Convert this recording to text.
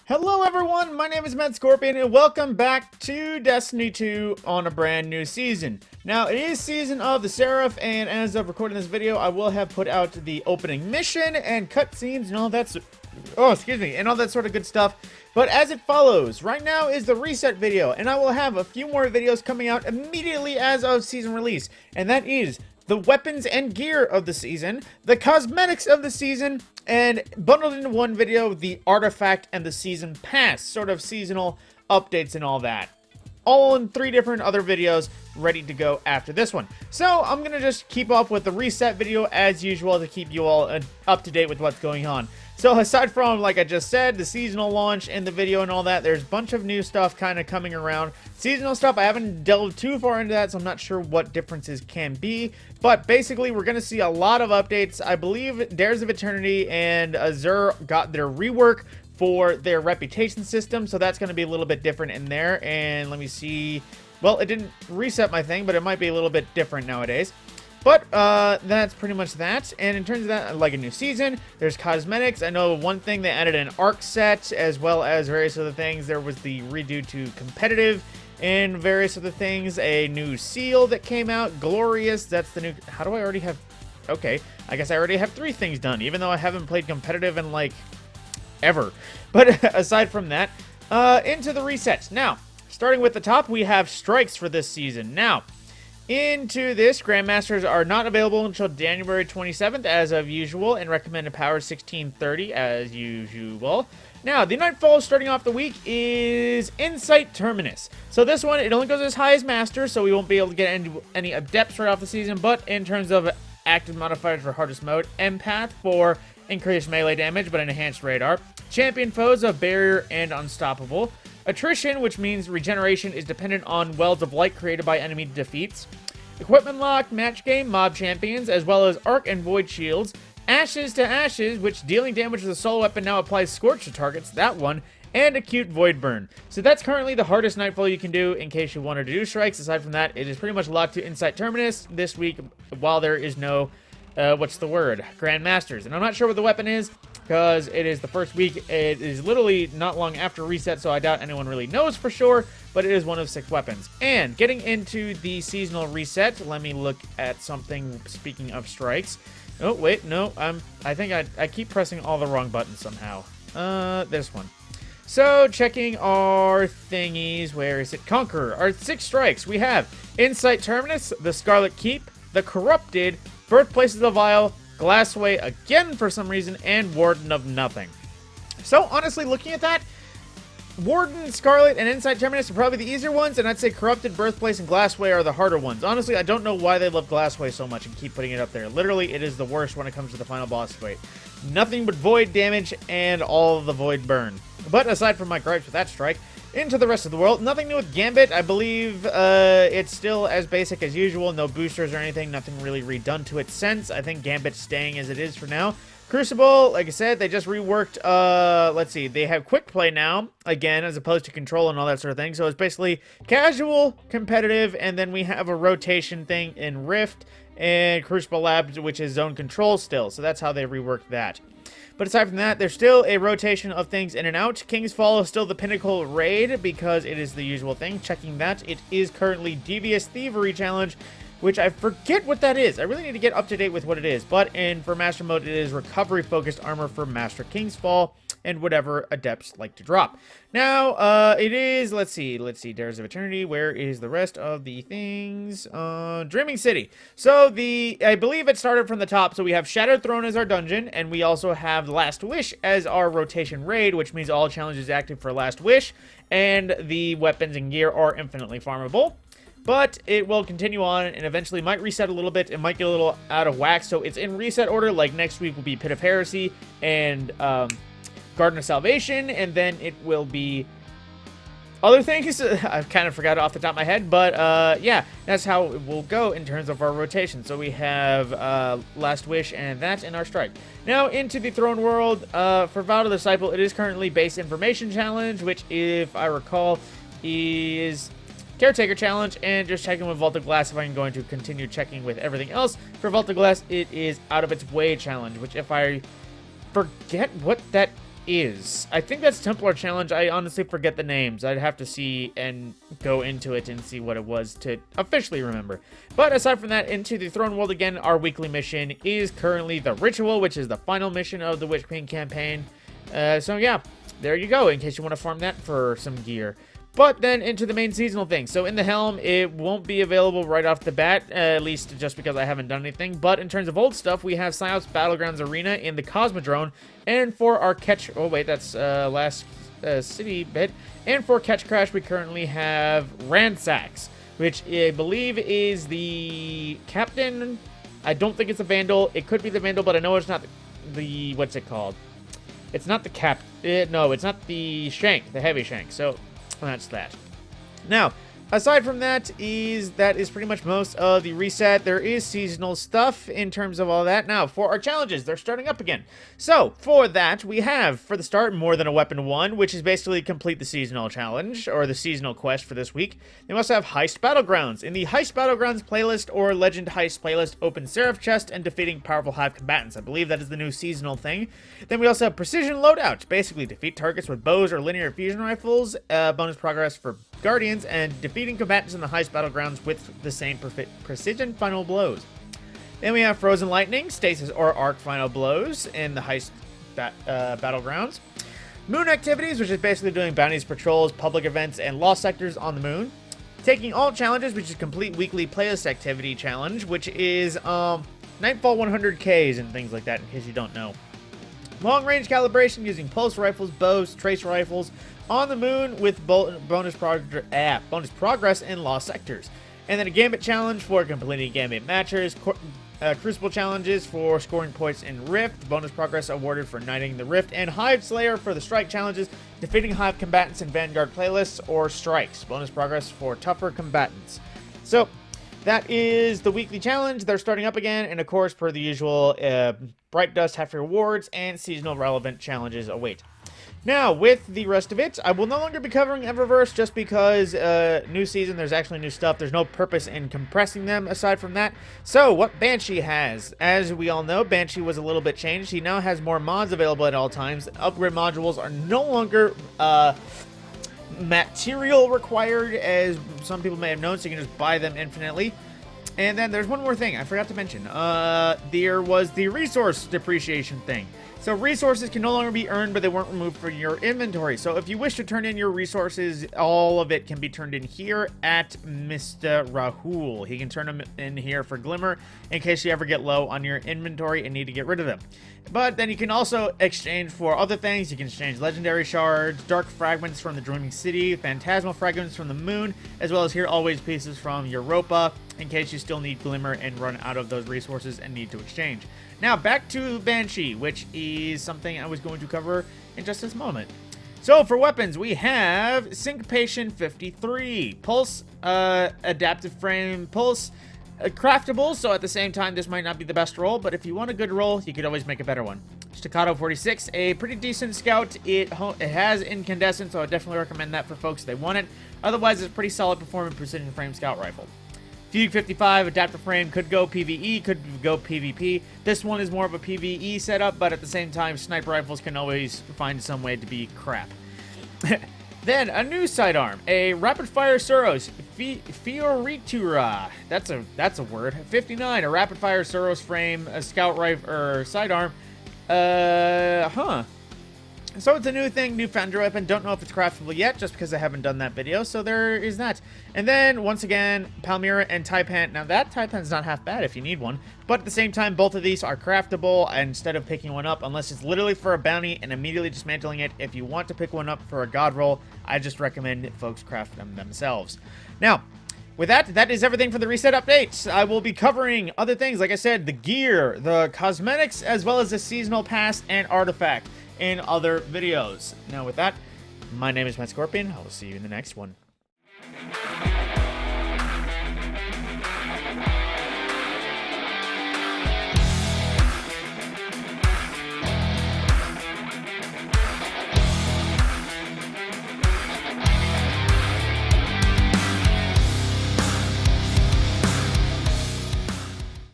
Hello everyone, my name is Matt Scorpion and welcome back to Destiny 2 on a brand new season. Now, it is season of the Seraph, and as of recording this video, I will have put out the opening mission and cutscenes and all that and all that sort of good stuff. But as it follows, right now is the reset video, and I will have a few more videos coming out immediately as of season release, and that is the weapons and gear of the season, the cosmetics of the season, and bundled into one video, the artifact and the season pass, sort of seasonal updates and all that. All in 3 different other videos ready to go after this one. So I'm going to just keep off with the reset video as usual to keep you all up to date with what's going on. So aside from, like I just said, the seasonal launch and the video and all that, there's a bunch of new stuff kind of coming around. Seasonal stuff, I haven't delved too far into that, so I'm not sure what differences can be. But basically, we're going to see a lot of updates. I believe Dares of Eternity and Azure got their rework for their reputation system, so that's going to be a little bit different in there. And let me see. Well, it didn't reset my thing, but it might be a little bit different nowadays. But that's pretty much that. And in terms of that, like a new season, there's cosmetics. I know one thing, they added an arc set as well as various other things. There was the redo to competitive and various other things. A new seal that came out, glorious. That's the new. How do I already have? Okay, I guess I already have 3 things done, even though I haven't played competitive in like ever. But aside from that, into the resets. Now, starting with the top, we have strikes for this season. Now, into this, Grandmasters are not available until January 27th, as of usual, and recommended power 1630, as usual. Now, the Nightfall starting off the week is Insight Terminus. So this one, it only goes as high as Master, so we won't be able to get any Adepts right off the season, but in terms of active modifiers for hardest mode, Empath for increased melee damage, but an enhanced radar. Champion foes of Barrier and Unstoppable. Attrition, which means regeneration is dependent on wells of light created by enemy defeats. Equipment lock, match game, mob champions, as well as arc and void shields. Ashes to ashes, which dealing damage with a solo weapon now applies scorch to targets, that one. And acute void burn. So that's currently the hardest Nightfall you can do in case you wanted to do strikes. Aside from that, it is pretty much locked to Insight Terminus this week while there is no, Grandmasters. And I'm not sure what the weapon is, because it is the first week. It is literally not long after reset, so I doubt anyone really knows for sure, but it is one of 6 weapons. And getting into the seasonal reset, let me look at something, speaking of strikes. Oh, wait, no, I think I keep pressing all the wrong buttons somehow. This one. So, checking our thingies, where is it? Conqueror, our 6 strikes. We have Insight Terminus, the Scarlet Keep, the Corrupted, Birthplace of the Vile, Glassway again for some reason, and Warden of Nothing. So, honestly, looking at that, Warden, Scarlet, and Insight Terminus are probably the easier ones, and I'd say Corrupted, Birthplace, and Glassway are the harder ones. Honestly, I don't know why they love Glassway so much and keep putting it up there. Literally, it is the worst when it comes to the final boss fight. Nothing but void damage and all of the void burn. But aside from my gripes with that strike, into the rest of the world, nothing new with Gambit. I believe it's still as basic as usual. No boosters or anything. Nothing really redone to it since. I think Gambit's staying as it is for now. Crucible, like I said, they just reworked, let's see, they have quick play now, again, as opposed to control and all that sort of thing. So it's basically casual, competitive, and then we have a rotation thing in Rift and Crucible Labs, which is zone control still. So that's how they reworked that. But aside from that, there's still a rotation of things in and out. King's Fall is still the pinnacle raid because it is the usual thing. Checking that, it is currently Devious Thievery Challenge, which I forget what that is. I really need to get up to date with what it is. But for Master Mode, it is recovery-focused armor for Master King's Fall and whatever Adepts like to drop. Now, it is, let's see, Dares of Eternity. Where is the rest of the things? Dreaming City. So, I believe it started from the top. So, we have Shattered Throne as our dungeon, and we also have Last Wish as our rotation raid, which means all challenges active for Last Wish, and the weapons and gear are infinitely farmable. But it will continue on and eventually might reset a little bit. It might get a little out of whack. So it's in reset order. Like next week will be Pit of Heresy and Garden of Salvation. And then it will be other things. I've kind of forgot it off the top of my head. But yeah, that's how it will go in terms of our rotation. So we have Last Wish and that in our strike. Now into the Throne World. For Vow to the Disciple, it is currently Base Information Challenge. Which, if I recall, is Caretaker Challenge, and just checking with Vault of Glass if I'm going to continue checking with everything else. For Vault of Glass, it is Out of Its Way Challenge, which if I forget what that is. I think that's Templar Challenge. I honestly forget the names. I'd have to see and go into it and see what it was to officially remember. But aside from that, into the Throne World again, our weekly mission is currently the Ritual, which is the final mission of the Witch Queen campaign. So yeah, there you go, in case you want to farm that for some gear. But then into the main seasonal thing. So in the Helm, it won't be available right off the bat, at least just because I haven't done anything. But in terms of old stuff, we have Psyops Battlegrounds Arena in the Cosmodrome. And for our catch... Oh, wait, that's last city bit. And for Catch Crash, we currently have Ransacks, which I believe is the Captain. I don't think it's a Vandal. It could be the Vandal, but I know it's not the... What's it called? It's not the Cap... no, it's not the Shank, the Heavy Shank. So... that's that. Now, aside from that is pretty much most of the reset. There is seasonal stuff in terms of all that. Now, for our challenges, they're starting up again. So, for that, we have, for the start, More Than a Weapon 1, which is basically complete the seasonal challenge, or the seasonal quest for this week. Then we also have Heist Battlegrounds. In the Heist Battlegrounds playlist, or Legend Heist playlist, open Seraph chest and defeating powerful hive combatants. I believe that is the new seasonal thing. Then we also have Precision Loadout. Basically, defeat targets with bows or linear fusion rifles, bonus progress for Guardians, and defeating combatants in the Heist Battlegrounds with the same precision final blows. Then we have Frozen Lightning, Stasis or Arc final blows in the Heist Battlegrounds. Moon Activities, which is basically doing bounties, patrols, public events, and lost sectors on the moon. Taking All Challenges, which is complete weekly playlist activity challenge, which is Nightfall 100Ks and things like that, in case you don't know. Long range calibration using pulse rifles, bows, trace rifles on the moon with bonus progress in lost sectors. And then a Gambit challenge for completing Gambit matches, Crucible challenges for scoring points in Rift, bonus progress awarded for knighting the Rift, and Hive Slayer for the Strike challenges, defeating Hive combatants in Vanguard playlists or strikes, bonus progress for tougher combatants. So that is the weekly challenge. They're starting up again, and of course, per the usual, Bright Dust Hefty rewards and seasonal relevant challenges await. Now, with the rest of it, I will no longer be covering Eververse just because new season, there's actually new stuff. There's no purpose in compressing them aside from that. So, what Banshee has. As we all know, Banshee was a little bit changed. He now has more mods available at all times. Upgrade modules are no longer material required, as some people may have known, so you can just buy them infinitely. And then there's one more thing I forgot to mention. There was the resource depreciation thing. So resources can no longer be earned, but they weren't removed from your inventory. So if you wish to turn in your resources, all of it can be turned in here at Mr. Rahul. He can turn them in here for Glimmer in case you ever get low on your inventory and need to get rid of them. But then you can also exchange for other things. You can exchange legendary shards, dark fragments from the Dreaming City, phantasmal fragments from the moon, as well as here always pieces from Europa in case you still need Glimmer and run out of those resources and need to exchange. Now, back to Banshee, which is something I was going to cover in just this moment. So, for weapons, we have Syncopation 53, Pulse, Adaptive Frame, Pulse, Craftable, so at the same time, this might not be the best roll, but if you want a good roll, you could always make a better one. Staccato 46, a pretty decent scout. It has incandescent, so I definitely recommend that for folks if they want it. Otherwise, it's a pretty solid performing precision frame scout rifle. Fugue 55, adaptive frame, could go PvE, could go PvP. This one is more of a PvE setup, but at the same time, sniper rifles can always find some way to be crap. Then, a new sidearm, a rapid-fire Suros, Fioritura, that's a word, 59, a rapid-fire Suros frame, a scout rifle, or sidearm, So it's a new thing, new foundry weapon. Don't know if it's craftable yet, just because I haven't done that video. So there is that. And then, once again, Palmyra and Taipan. Now, that Taipan's not half bad if you need one. But at the same time, both of these are craftable instead of picking one up, unless it's literally for a bounty and immediately dismantling it. If you want to pick one up for a god roll, I just recommend folks craft them themselves. Now, with that, that is everything for the reset updates. I will be covering other things, like I said, the gear, the cosmetics, as well as the seasonal pass and artifact in other videos. Now with that, my name is Matt Scorpion. I will see you in the next one.